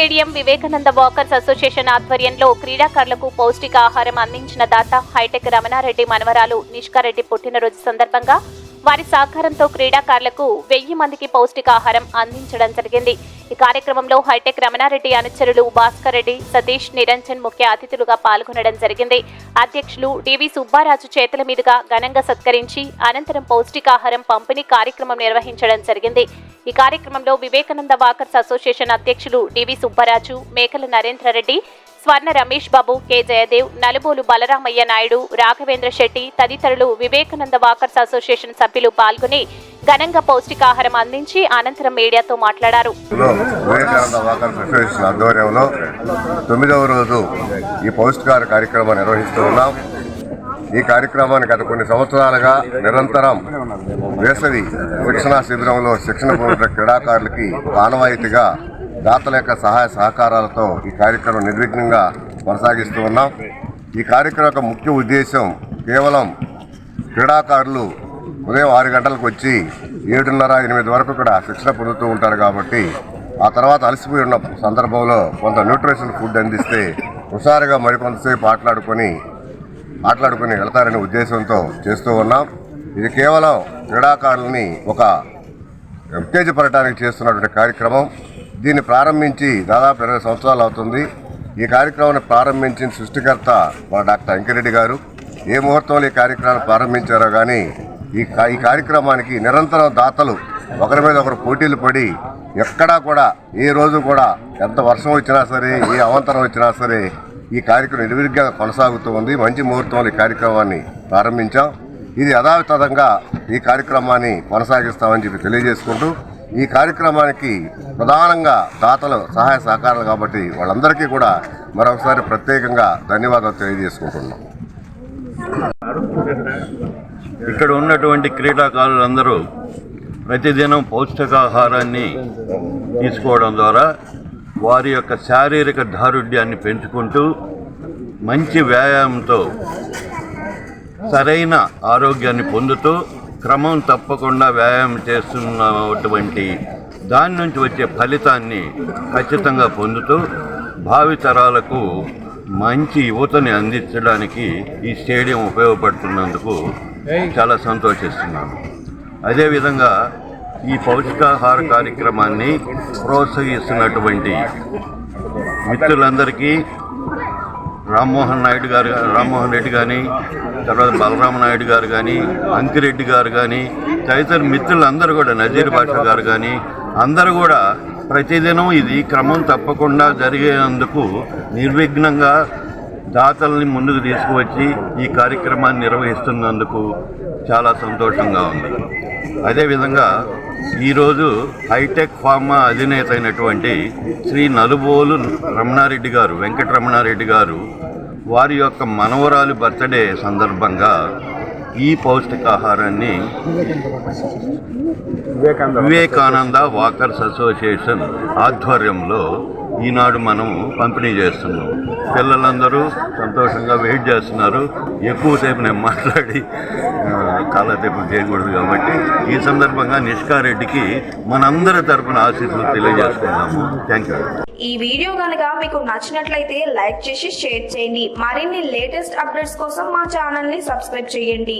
Stadium Vivekananda walkers association ఆధ్వర్యంలో క్రీడాకారులకు పౌష్టికాహారం అందించిన దాత హైటెక్ రమణారెడ్డి మనవరాలు నిష్కారెడ్డి పుట్టినరోజు సందర్భంగా వారి సహకారంతో క్రీడాకారులకు 1000 మందికి పౌష్టికాహారం అందించడం జరిగింది. ఈ కార్యక్రమంలో హైటెక్ రమణారెడ్డి అనుచరులు భాస్కర్ రెడ్డి, సతీష్, నిరంజన్ ముఖ్య అతిథులుగా పాల్గొనడం జరిగింది. అధ్యక్షులు డివి సుబ్బారాజు చేతుల మీదుగా ఘనంగా సత్కరించి అనంతరం పౌష్టికాహారం పంపిణీ కార్యక్రమం నిర్వహించడం జరిగింది. ఈ కార్యక్రమంలో వివేకానంద వాకర్స్ అసోసియేషన్ అధ్యక్షులు డివి సుబ్బారాజు, మేకల నరేంద్రరెడ్డి, స్వర్ణ రమేష్ బాబు, కె జయదేవ్, నలుబోలు బలరామయ్య నాయుడు, రాఘవేంద్ర శెట్టి తదితరులు వివేకానంద వాకర్స్ అసోసియేషన్ సభ్యులు పాల్గొని ఘనంగా పౌష్టికాహారం అందించి అనంతరం మీడియాతో మాట్లాడారు. వివేకానంద వాకర్స్ అసోసియేషన్ ఆధ్వర్యంలో 9వ రోజు ఈ పౌష్టికాహార కార్యక్రమాన్ని నిర్వహిస్తూ ఉన్నాం. ఈ కార్యక్రమాన్ని గత కొన్ని సంవత్సరాలుగా నిరంతరం వేసవి శిక్షణా శిబిరంలో శిక్షణ పొందిన క్రీడాకారులకి ఆనవాయితీగా దాతల యొక్క సహాయ సహకారాలతో ఈ కార్యక్రమం నిర్విఘ్నంగా కొనసాగిస్తూ ఉన్నాం. ఈ కార్యక్రమం యొక్క ముఖ్య ఉద్దేశం కేవలం క్రీడాకారులు ఉదయం 6 గంటలకు వచ్చి 7:30-8 వరకు కూడా శిక్షణ పొందుతూ ఉంటారు కాబట్టి ఆ తర్వాత అలసిపోయి ఉన్న సందర్భంలో కొంత న్యూట్రిషన్ ఫుడ్ అందిస్తే హుషారుగా మరికొంతసేపు మాట్లాడుకుని వెళ్తారనే ఉద్దేశంతో చేస్తూ ఉన్నాం. ఇది కేవలం క్రీడాకారులని ఒక ఉత్తేజపడటానికి చేస్తున్నటువంటి కార్యక్రమం. దీన్ని ప్రారంభించి దాదాపు 20 సంవత్సరాలు అవుతుంది. ఈ కార్యక్రమాన్ని ప్రారంభించిన సృష్టికర్త మన డాక్టర్ అంకిరెడ్డి గారు. ఏ ముహూర్తంలో ఈ కార్యక్రమాన్ని ప్రారంభించారో కానీ ఈ కార్యక్రమానికి నిరంతరం దాతలు ఒకరి మీద ఒకరు పోటీలు పడి ఎక్కడా కూడా ఏ రోజు కూడా ఎంత వర్షం వచ్చినా సరే, ఏ అవాంతరం వచ్చినా సరే ఈ కార్యక్రమం నిర్విఘ్నంగా కొనసాగుతూ ఉంది. మంచి ముహూర్తంలో ఈ కార్యక్రమాన్ని ప్రారంభించాం. ఇది యథావిధంగా ఈ కార్యక్రమాన్ని కొనసాగిస్తామని చెప్పి తెలియజేసుకుంటూ ఈ కార్యక్రమానికి ప్రధానంగా దాతలు సహాయ సహకారాలు కాబట్టి వాళ్ళందరికీ కూడా మరొకసారి ప్రత్యేకంగా ధన్యవాదాలు తెలియజేసుకుంటున్నాం. ఇక్కడ ఉన్నటువంటి క్రీడాకారులందరూ ప్రతిదినం పౌష్టికాహారాన్ని తీసుకోవడం ద్వారా వారి యొక్క శారీరక దారుఢ్యాన్ని పెంచుకుంటూ మంచి వ్యాయామంతో సరైన ఆరోగ్యాన్ని పొందుతూ క్రమం తప్పకుండా వ్యాయామం చేస్తున్నటువంటి దాని నుంచి వచ్చే ఫలితాన్ని ఖచ్చితంగా పొందుతూ భావితరాలకు మంచి యువతని అందించడానికి ఈ స్టేడియం ఉపయోగపడుతున్నందుకు చాలా సంతోషిస్తున్నాను. అదేవిధంగా ఈ పౌష్టికాహార కార్యక్రమాన్ని ప్రోత్సహిస్తున్నటువంటి మిత్రులందరికీ రామ్మోహన్ రెడ్డి కానీ, తర్వాత బలరామ నాయుడు గారు కానీ, అంకిరెడ్డి గారు కానీ, తదితర మిత్రులందరూ కూడా, నజీర్ బాషా గారు కానీ, అందరూ కూడా ప్రతిదినం ఇది క్రమం తప్పకుండా జరిగేందుకు నిర్విఘ్నంగా దాతల్ని ముందుకు తీసుకువచ్చి ఈ కార్యక్రమాన్ని నిర్వహిస్తున్నందుకు చాలా సంతోషంగా ఉంది. అదేవిధంగా ఈరోజు హైటెక్ ఫార్మా అధినేత అయినటువంటి శ్రీ నలుబోలు రమణారెడ్డి గారు, వెంకటరమణారెడ్డి గారు వారి యొక్క మనవరాలు బర్త్డే సందర్భంగా ఈ పౌష్టికాహారాన్ని వివేకానంద వాకర్స్ అసోసియేషన్ ఆధ్వర్యంలో ఈనాడు మనం పంపిణీ చేస్తున్నాం. పిల్లలందరూ సంతోషంగా వెయిట్ చేస్తున్నారు. ఎక్కువసేపు నేను మాట్లాడి కాలక్షేపం చేయకూడదు కాబట్టి ఈ సందర్భంగా నిష్కారెడ్డికి మనందరి తరపున ఆశీస్సులు తెలియజేస్తున్నాము. Thank you. ఈ వీడియో కనుక మీకు నచ్చినట్లయితే లైక్ చేసి షేర్ చేయండి. మరిన్ని లేటెస్ట్ అప్డేట్స్ కోసం మా ఛానల్ ని సబ్స్క్రైబ్ చేయండి.